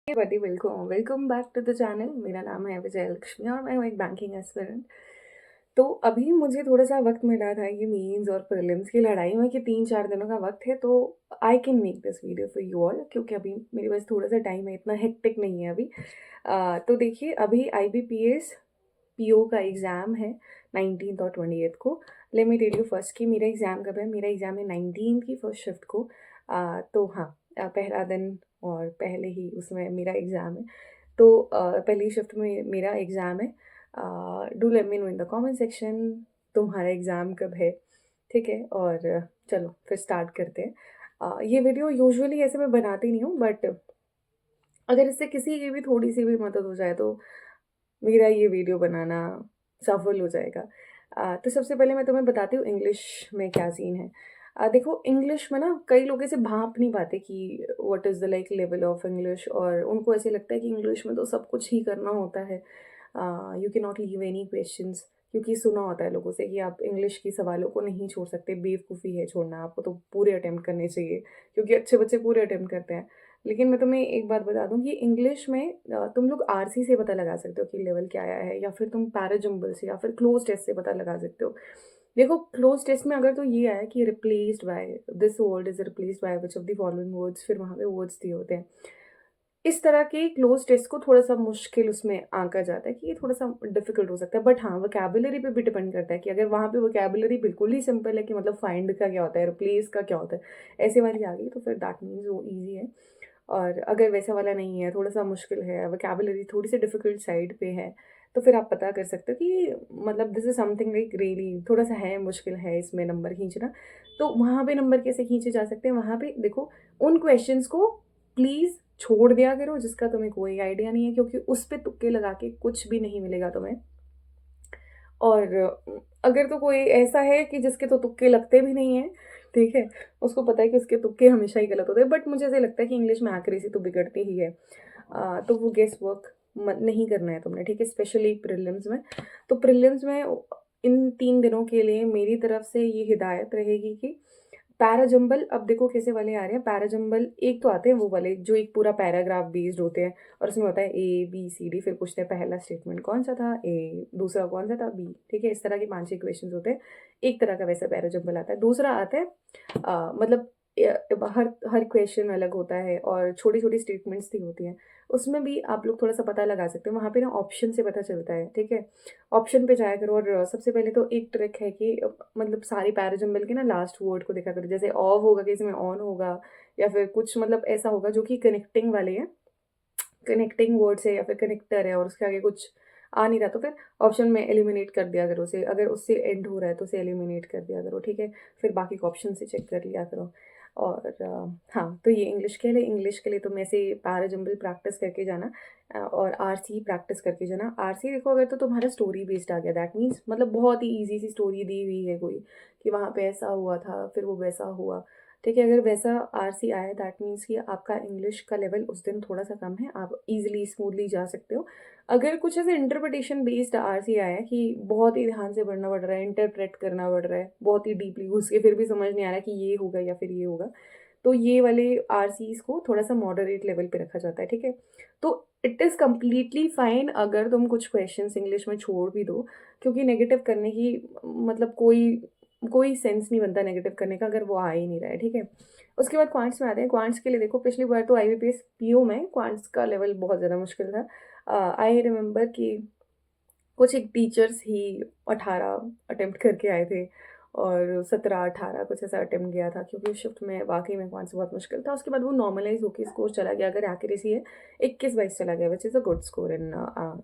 बड़ी welcome welcome back to the channel. मेरा नाम है विजय लक्ष्मी और मैं हूँ एक बैंकिंग एस्पिरेंट। तो अभी मुझे थोड़ा-सा वक़्त मिला था ये मेंस और प्रीलिम्स की लड़ाई में कि 3-4 दिनों का वक़्त है, तो I can make this video for you all क्योंकि अभी मेरे पास थोड़ा-सा टाइम है, इतना हेक्टिक नहीं है अभी। तो देखिए अभी आईबीपीएस पीओ का एग्ज़ाम है 19th और 20th को। Let me tell you first कि मेरा एग्ज़ाम कब है। मेरा एग्ज़ाम है 19th की फर्स्ट शिफ्ट को। तो हाँ, पहला दिन और पहले ही उसमें मेरा एग्ज़ाम है। तो पहली शिफ्ट में मेरा एग्ज़ाम है। Do let me know in the comment section तुम्हारा एग्ज़ाम कब है, ठीक है? और चलो फिर स्टार्ट करते हैं। ये वीडियो यूजुअली ऐसे मैं बनाती नहीं हूँ, बट अगर इससे किसी की भी थोड़ी-सी भी मदद हो जाए तो मेरा ये वीडियो बनाना सफल हो जाएगा। तो सबसे पहले मैं तुम्हें बताती हूँ इंग्लिश में क्या सीन है। देखो इंग्लिश में ना कई लोग ऐसे भाँप नहीं पाते कि what is the like level of English, और उनको ऐसे लगता है कि इंग्लिश में तो सब कुछ ही करना होता है। You can not leave any questions, क्योंकि सुना होता है लोगों से कि आप इंग्लिश के सवालों को नहीं छोड़ सकते, बेवकूफ़ी है छोड़ना, आपको तो पूरे अटेम्प्ट करने चाहिए क्योंकि अच्छे बच्चे पूरे अटेम्प्ट करते हैं। लेकिन मैं तुम्हें एक बात बता दूँ कि इंग्लिश में तुम लोग आरसी से पता लगा सकते हो कि लेवल क्या आया है, या फिर तुम पैराजंबल से या फिर क्लोज टेस्ट से पता लगा सकते हो। देखो क्लोज टेस्ट में अगर तो ये आया कि replaced by this word is replaced by which of the following words, फिर वहाँ पे वर्ड्स दिए होते हैं। इस तरह के क्लोज टेस्ट को थोड़ा-सा मुश्किल उसमें आँका जाता है कि ये थोड़ा-सा डिफ़िकल्ट हो सकता है। बट हाँ, वोकैब्युलरी पे भी डिपेंड करता है कि अगर वहाँ पे वोकैब्युलरी बिल्कुल ही सिंपल है कि मतलब फाइंड का क्या होता है, रिप्लेस का क्या होता है, ऐसे वाली आ गई तो फिर दैट मीन्स वो ईज़ी है। और अगर वैसा वाला नहीं है, थोड़ा-सा मुश्किल है, वोकैब्युलरी थोड़ी-सी डिफ़िकल्ट साइड पे है, तो फिर आप पता कर सकते हो कि मतलब this is something like really थोड़ा-सा है, मुश्किल है इसमें नंबर खींचना। तो वहाँ पे नंबर कैसे खींचे जा सकते हैं, वहाँ पे देखो उन क्वेश्चन्स को प्लीज़ छोड़ दिया करो जिसका तुम्हें कोई आइडिया नहीं है, क्योंकि उस पे तुक्के लगा के कुछ भी नहीं मिलेगा तुम्हें। और अगर तो कोई ऐसा है कि जिसके तो तुक्के लगते भी नहीं हैं, ठीक है? उसको पता है कि उसके तुक्के हमेशा ही गलत होते हैं, बट मुझे ऐसा लगता है कि इंग्लिश में एक्यूरेसी तो बिगड़ती ही है। तो वो गेस वर्क नहीं करना है तुमने, ठीक है? स्पेशली प्रीलिम्स में। तो प्रीलिम्स में इन 3 दिनों के लिए मेरी तरफ से ये हिदायत रहेगी कि पैराजंबल, अब देखो कैसे वाले आ रहे हैं पैराजंबल। एक तो आते हैं वो वाले जो एक पूरा पैराग्राफ बेस्ड होते हैं और उसमें होता है ए बी सी डी, फिर पूछते हैं पहला स्टेटमेंट कौन सा था, ए, दूसरा कौन सा था, बी, ठीक है? इस तरह के 5-6 क्वेश्चंस होते हैं। एक तरह का वैसा पैराजंबल आता है। दूसरा आता है मतलब हर हर क्वेश्चन अलग होता है और छोटी-छोटी स्टेटमेंट्स दी होती हैं। उसमें भी आप लोग थोड़ा-सा पता लगा सकते हो। वहाँ पे ना ऑप्शन से पता चलता है, ठीक है? ऑप्शन पे जाया करो और सबसे पहले तो एक ट्रिक है कि मतलब सारे पैराजंबल के ना लास्ट वर्ड को देखा करो। जैसे ऑफ होगा, किसी में ऑन होगा, या फिर कुछ मतलब ऐसा होगा जो कि कनेक्टिंग वाले हैं, कनेक्टिंग वर्ड्स है या फिर कनेक्टर है और उसके आगे कुछ आ नहीं रहा, तो फिर ऑप्शन में एलिमिनेट कर दिया करो उसे। अगर उससे एंड हो रहा है तो उसे एलिमिनेट कर दिया करो, ठीक है? फिर बाकी के ऑप्शन से चेक कर लिया करो। और हाँ, तो ये इंग्लिश के लिए तुम ऐसे पैराजंबल प्रैक्टिस करके जाना। और आरसी प्रैक्टिस करके जाना। आरसी देखो अगर तो तुम्हारा स्टोरी बेस्ड आ गया, दैट मीन्स मतलब बहुत ही ईज़ी सी स्टोरी दी हुई है कोई, कि वहाँ पे ऐसा हुआ था, फिर वो वैसा हुआ, ठीक है? अगर वैसा आरसी आया दैट मीन्स कि आपका इंग्लिश का लेवल उस दिन थोड़ा-सा कम है, आप ईज़िली स्मूथली जा सकते हो। अगर कुछ ऐसे इंटरप्रिटेशन बेस्ड आरसी आया है कि बहुत ही ध्यान से पढ़ना पड़ रहा है, इंटरप्रेट करना पड़ रहा है, बहुत ही डीपली घुस के, फिर भी समझ नहीं आ रहा है कि ये होगा या फिर ये होगा, तो ये वाले आरसीज़ को थोड़ा-सा मॉडरेट लेवल पे रखा जाता है, ठीक है? तो इट इज़ कंप्लीटली फाइन अगर तुम कुछ क्वेश्चंस इंग्लिश में छोड़ भी दो, क्योंकि नेगेटिव करने की मतलब कोई कोई सेंस नहीं बनता नेगेटिव करने का अगर वो आ ही नहीं रहा है, ठीक है? उसके बाद क्वांट्स में आते हैं। क्वांट्स के लिए देखो पिछली बार तो आईबीपीएस पीओ में क्वांट्स का लेवल बहुत ज़्यादा मुश्किल था। आई रिमेंबर कि कुछ एक टीचर्स ही 18 अटेम्प्ट करके आए थे और 17-18 कुछ ऐसा अटेम्प्ट गया था, क्योंकि उस शिफ्ट में वाक़ई में क्वांट्स बहुत मुश्किल था। उसके बाद वो नॉर्मलाइज़ होके स्कोर चला गया, अगर एक्यूरेसी है 21-22 चला गया, which is a good score in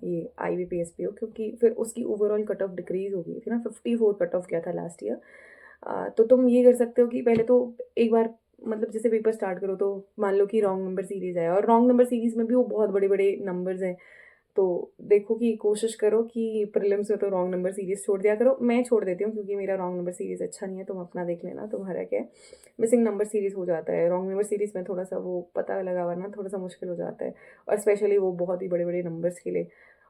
ये आईबीपीएस पीओ, क्योंकि फिर उसकी ओवरऑल कट ऑफ डिक्रीज़ हो गई थी ना, 54 कट ऑफ गया था लास्ट ईयर। तो तुम ये कर सकते हो कि पहले तो एक बार मतलब जैसे पेपर स्टार्ट करो तो मान लो कि रॉन्ग नंबर सीरीज़ है, और रॉन्ग नंबर सीरीज़ में भी वो बहुत बड़े-बड़े नंबर्स हैं। तो देखो कि कोशिश करो कि प्रीलिम्स में तो रॉन्ग नंबर सीरीज़ छोड़ दिया करो। मैं छोड़ देती हूँ क्योंकि मेरा रॉन्ग नंबर सीरीज़ अच्छा नहीं है, तुम अपना देख लेना तुम्हारा क्या है। मिसिंग नंबर सीरीज़ हो जाता है, रॉन्ग नंबर सीरीज़ में थोड़ा-सा वो पता लगा वरना थोड़ा-सा मुश्किल हो जाता है, और स्पेशली वो बहुत ही बड़े-बड़े नंबर्स के लिए।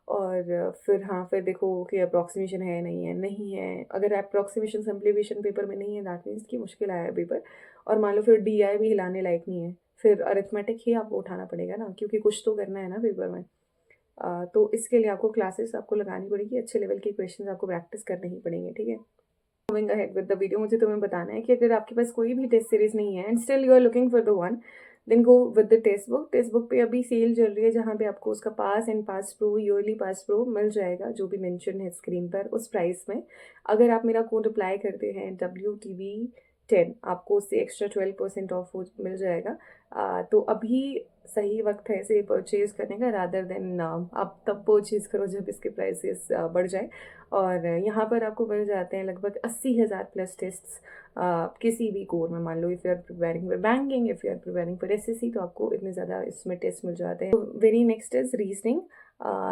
और फिर हाँ, फिर देखो कि अप्रॉक्सिमेशन है, नहीं है, नहीं है। अगर अप्रॉक्सिमेशन सिम्प्लीफिकेशन पेपर में नहीं है दैट मीन्स कि मुश्किल आया है पेपर, और मान लो फिर डीआई भी हिलाने लायक नहीं है, फिर अरिथमेटिक ही आपको उठाना पड़ेगा ना, क्योंकि कुछ तो करना है ना पेपर में। तो इसके लिए आपको क्लासेस आपको लगानी पड़ेगी, अच्छे लेवल के क्वेश्चंस आपको प्रैक्टिस करने ही पड़ेंगे, ठीक है। Moving ahead with the video, मुझे तुम्हें बताना है कि अगर आपके पास कोई भी टेस्ट सीरीज नहीं है and still you are looking for the one, then go with the textbook. Textbook पे अभी सेल चल रही है, जहाँ पे आपको उसका pass and pass pro, yearly pass pro मिल जाएगा, जो भी मेंशन है स्क्रीन पर, उस प्राइस में। अगर आप मेरा कोड अप्लाई करते हैं WTV10, आपको उससे एक्स्ट्रा 12% ऑफ मिल जाएगा। तो अभी सही वक्त है इसे परचेज करने का, रादर देन आप तब परचेज करो जब इसके प्राइसेस बढ़ जाए। और यहाँ पर आपको मिल जाते हैं लगभग 80,000 प्लस टेस्ट्स किसी भी कोर में। मान लो if you are preparing for banking, if you are preparing for SSC, तो आपको इतने ज़्यादा इसमें टेस्ट मिल जाते हैं। Very next is reasoning.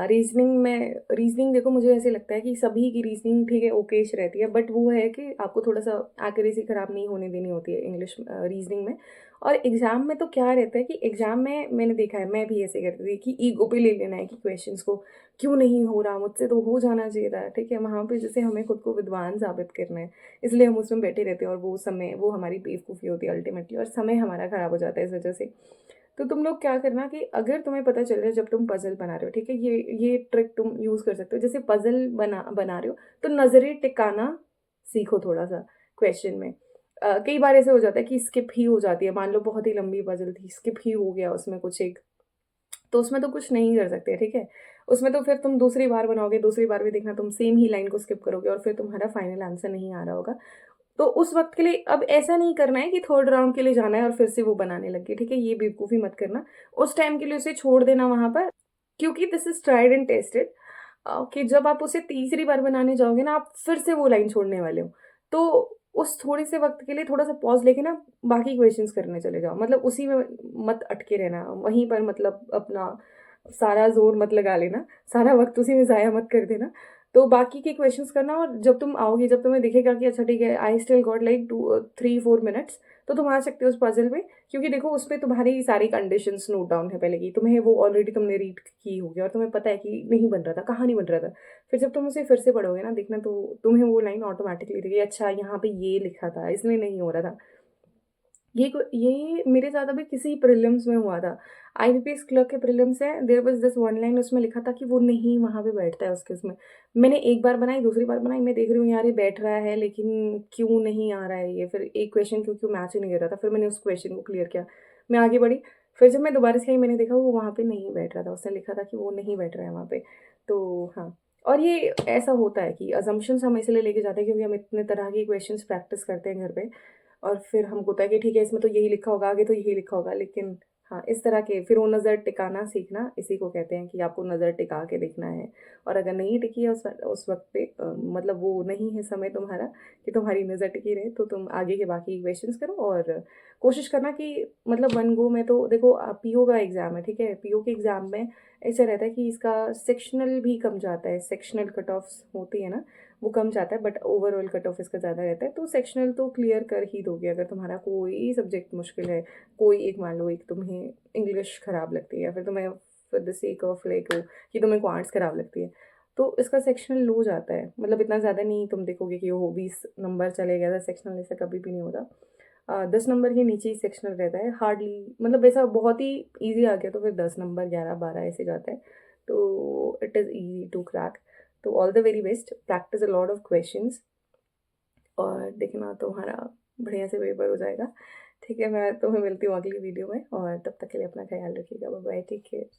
Reasoning देखो, मुझे ऐसे लगता है कि सभी की रीजनिंग ठीक है, ओकेश रहती है, बट वो है कि आपको थोड़ा सा एक्यूरेसी ख़राब नहीं होने देनी होती है इंग्लिश रीजनिंग में। और एग्ज़ाम में तो क्या रहता है कि एग्ज़ाम में मैंने देखा है, मैं भी ऐसे करती थी कि ईगो पे ले लेना है कि क्वेश्चंस को क्यों नहीं हो रहा, मुझसे तो हो जाना चाहिए था, ठीक है। वहाँ पे जैसे हमें खुद को विद्वान साबित करना है, इसलिए हम उसमें बैठे रहते हैं, और वो हमारी बेवकूफ़ी होती है अल्टीमेटली, और समय हमारा ख़राब हो जाता है इस वजह से। तो तुम लोग क्या करना कि अगर तुम्हें पता चल रहा है जब तुम पज़ल बना रहे हो, ठीक है, ये ट्रिक तुम यूज़ कर सकते हो। जैसे पज़ल बना रहे हो तो नज़रें टिकाना सीखो थोड़ा सा क्वेश्चन में। कई बार ऐसे हो जाता है कि स्किप ही हो जाती है, मान लो बहुत ही लंबी पज़ल थी, स्किप ही हो गया उसमें कुछ एक, तो उसमें तो कुछ नहीं कर सकते, ठीक है। उसमें तो फिर तुम दूसरी बार बनाओगे, दूसरी बार भी देखना तुम सेम ही लाइन को स्किप करोगे, और फिर तुम्हारा फाइनल आंसर नहीं आ रहा होगा। तो उस वक्त के लिए अब ऐसा नहीं करना है कि थर्ड राउंड के लिए जाना है और फिर से वो बनाने लग गए, ठीक है, ये बेवकूफ़ी मत करना। उस टाइम के लिए उसे छोड़ देना वहाँ पर, क्योंकि this is tried and tested, कि जब आप उसे तीसरी बार बनाने जाओगे ना, आप फिर से वो लाइन छोड़ने वाले हो। तो उस थोड़े से वक्त के लिए थोड़ा सा पॉज लेके ना बाकी क्वेश्चंस करने चले जाओ, मतलब उसी में मत अटके रहना वहीं पर, मतलब अपना सारा जोर मत लगा लेना, सारा वक्त उसी में ज़ाया मत कर देना। तो बाकी के क्वेश्चंस करना, और जब तुम आओगे, जब तुम्हें दिखेगा कि अच्छा ठीक है, I still got like 2-3-4 minutes, तो तुम आ सकते हो उस पजल में, क्योंकि देखो उस पर तुम्हारी सारी कंडीशंस नोट डाउन है पहले की, तुम्हें वो ऑलरेडी तुमने रीड की होगी, और तुम्हें पता है कि नहीं बन रहा था, कहाँ नहीं बन रहा था। फिर जब तुम उसे फिर से पढ़ोगे ना, देखना तो तुम्हें वो लाइन ऑटोमेटिकली दिखेगी, अच्छा यहाँ पे ये लिखा था, इसलिए नहीं हो रहा था। ये मेरे साथ अभी किसी प्रीलिम्स में हुआ था, IBPS क्लर्क के प्रीलिम्स है, there was this one line, उसमें लिखा था कि वो नहीं वहाँ पे बैठता है उसके उसमें। मैंने एक बार बनाई, दूसरी बार बनाई, मैं देख रही हूँ यार ये बैठ रहा है, लेकिन क्यों नहीं आ रहा है ये, फिर एक क्वेश्चन क्यों क्यों मैच ही नहीं कर रहा था, फिर मैंने उस क्वेश्चन को क्लियर किया, मैं आगे बढ़ी। फिर जब मैं दोबारा से आई, मैंने देखा वो वहाँ पे नहीं बैठ रहा था, उसने लिखा था कि वो नहीं बैठ रहा है वहाँ पे। तो हाँ, और ये ऐसा होता है कि अजम्पशंस हम इसलिए लेके जाते हैं क्योंकि हम इतने तरह के क्वेश्चंस प्रैक्टिस करते हैं घर पे, और फिर हमको होता है कि ठीक है इसमें तो यही लिखा होगा, आगे तो यही लिखा होगा, लेकिन हाँ, इस तरह के फिर वो नज़र टिकाना सीखना, इसी को कहते हैं कि आपको नज़र टिका के देखना है। और अगर नहीं टिकी है उस वक्त पे, मतलब वो नहीं है समय तुम्हारा कि तुम्हारी नज़र टिकी रहे, तो तुम आगे के बाकी क्वेश्चंस करो, और कोशिश करना कि मतलब वन गो में, तो देखो PO का एग्ज़ाम है, ठीक है, PO के एग्ज़ाम में ऐसा रहता है कि इसका सेक्शनल भी कम जाता है, सेक्शनल कट ऑफ्स होती है ना, वो कम जाता है, बट ओवरऑल कट ऑफ इसका ज़्यादा रहता है। तो सेक्शनल तो क्लियर कर ही दोगे अगर तुम्हारा कोई सब्जेक्ट मुश्किल है, कोई एक, मान लो एक तुम्हें इंग्लिश ख़राब लगती है, या फिर तुम्हें for the sake of like कि तुम्हें को आर्ट्स ख़राब लगती है, तो इसका सेक्शनल लो जाता है, मतलब इतना ज़्यादा नहीं तुम देखोगे कि वो 20 नंबर चले गया था सेक्शनल, ऐसा कभी भी नहीं होता। 10 नंबर के नीचे ही सेक्शनल रहता है हार्डली, मतलब ऐसा बहुत ही ईजी आ गया तो फिर 10 नंबर, 11-12 ऐसे जाता है। तो it is easy to crack. तो all the very best, practice a lot of questions, और देखना तुम्हारा बढ़िया से पेपर हो जाएगा। ठीक है, मैं तुम्हें मिलती हूँ अगली वीडियो में, और तब तक के लिए अपना ख्याल रखिएगा। Bye bye, take care.